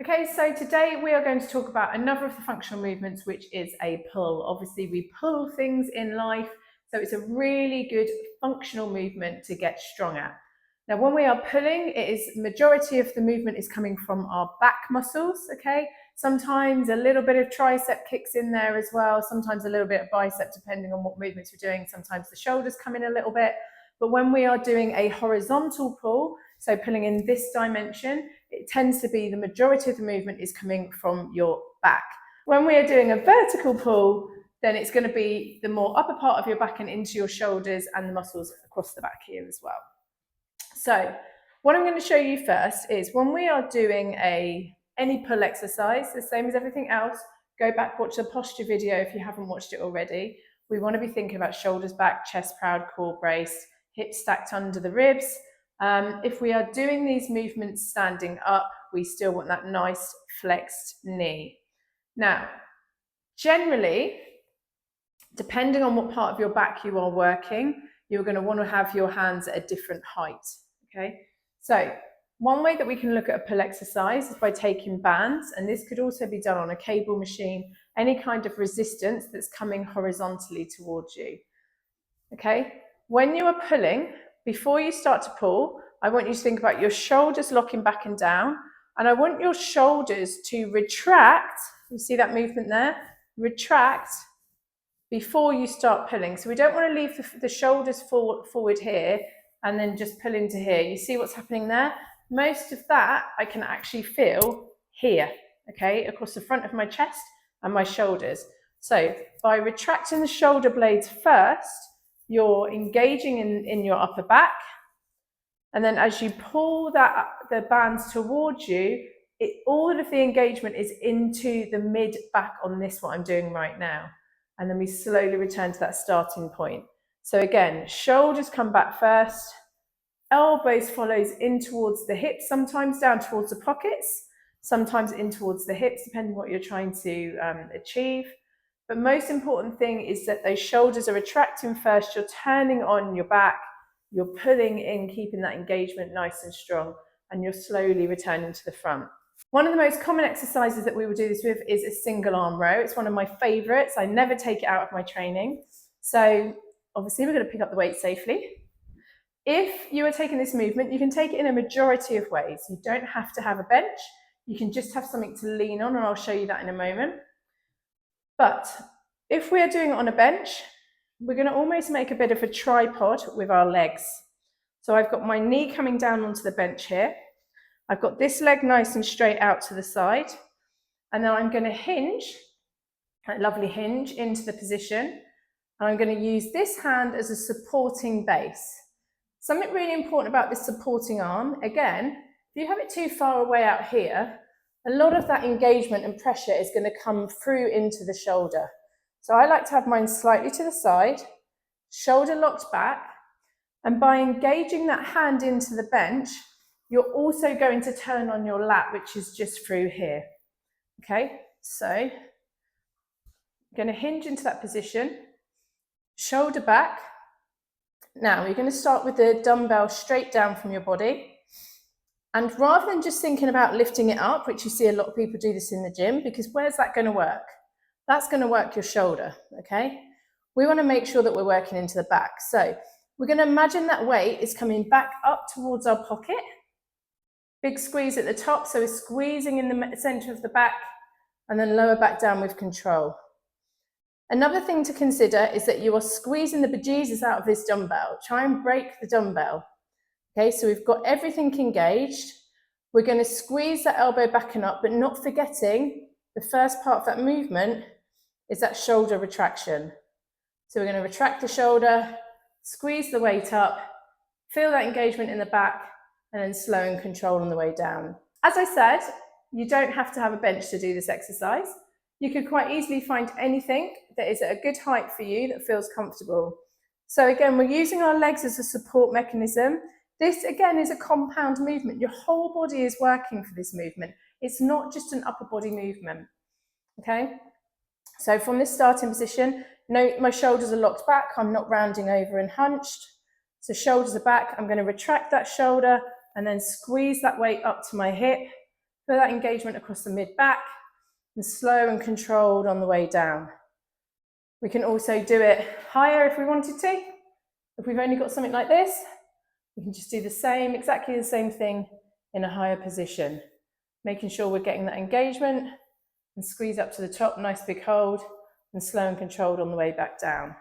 Okay, so today we are going to talk about another of the functional movements, which is a pull. Obviously, we pull things in life, so it's a really good functional movement to get strong at. Now, when we are pulling, majority of the movement is coming from our back muscles, okay? Sometimes a little bit of tricep kicks in there as well, sometimes a little bit of bicep, depending on what movements we're doing. Sometimes the shoulders come in a little bit. But when we are doing a horizontal pull, so pulling in this dimension, it tends to be the majority of the movement is coming from your back. When we are doing a vertical pull, then it's going to be the more upper part of your back and into your shoulders and the muscles across the back here as well. So what I'm going to show you first is when we are doing any pull exercise, the same as everything else, go back, watch the posture video if you haven't watched it already. We want to be thinking about shoulders back, chest proud, core braced, hips stacked under the ribs. If we are doing these movements standing up, we still want that nice flexed knee. Now, generally, depending on what part of your back you are working, you're going to want to have your hands at a different height, okay? So one way that we can look at a pull exercise is by taking bands, and this could also be done on a cable machine, any kind of resistance that's coming horizontally towards you, okay? When you are pulling, before you start to pull, I want you to think about your shoulders locking back and down, and I want your shoulders to retract. You see that movement there? Retract before you start pulling. So we don't want to leave the shoulders forward here and then just pull into here. You see what's happening there? Most of that I can actually feel here, okay, across the front of my chest and my shoulders. So by retracting the shoulder blades first, you're engaging in your upper back, and then as you pull the bands towards you, all of the engagement is into the mid back on this, what I'm doing right now, and then we slowly return to that starting point. So again, shoulders come back first, elbows follows in towards the hips, sometimes down towards the pockets, sometimes in towards the hips, depending on what you're trying to achieve. But most important thing is that those shoulders are retracting first, you're turning on your back, you're pulling in, keeping that engagement nice and strong, and you're slowly returning to the front. One of the most common exercises that we will do this with is a single arm row. It's one of my favorites. I never take it out of my training. So obviously we're going to pick up the weight safely. If you are taking this movement, you can take it in a majority of ways. You don't have to have a bench. You can just have something to lean on, and I'll show you that in a moment. But if we're doing it on a bench, we're going to almost make a bit of a tripod with our legs. So I've got my knee coming down onto the bench here. I've got this leg nice and straight out to the side. And then I'm going to hinge, that lovely hinge, into the position. And I'm going to use this hand as a supporting base. Something really important about this supporting arm, again, if you have it too far away out here, a lot of that engagement and pressure is going to come through into the shoulder. So I like to have mine slightly to the side, shoulder locked back, and by engaging that hand into the bench, you're also going to turn on your lat, which is just through here. Okay, so I'm going to hinge into that position, shoulder back. Now you're going to start with the dumbbell straight down from your body. And rather than just thinking about lifting it up, which you see a lot of people do this in the gym, because where's that going to work? That's going to work your shoulder, okay? We want to make sure that we're working into the back. So we're going to imagine that weight is coming back up towards our pocket. Big squeeze at the top, so we're squeezing in the center of the back, and then lower back down with control. Another thing to consider is that you are squeezing the bejesus out of this dumbbell. Try and break the dumbbell. Okay, so we've got everything engaged. We're going to squeeze that elbow back and up, but not forgetting the first part of that movement is that shoulder retraction. So we're going to retract the shoulder, squeeze the weight up, feel that engagement in the back, and then slow and control on the way down. As I said, you don't have to have a bench to do this exercise. You could quite easily find anything that is at a good height for you that feels comfortable. So again, we're using our legs as a support mechanism. This again is a compound movement. Your whole body is working for this movement. It's not just an upper body movement, okay? So from this starting position, note my shoulders are locked back. I'm not rounding over and hunched. So shoulders are back. I'm going to retract that shoulder and then squeeze that weight up to my hip Feel that engagement across the mid-back and slow and controlled on the way down. We can also do it higher if we wanted to. If we've only got something like this, we can just do the same, exactly the same thing in a higher position, making sure we're getting that engagement and squeeze up to the top, nice big hold, and slow and controlled on the way back down.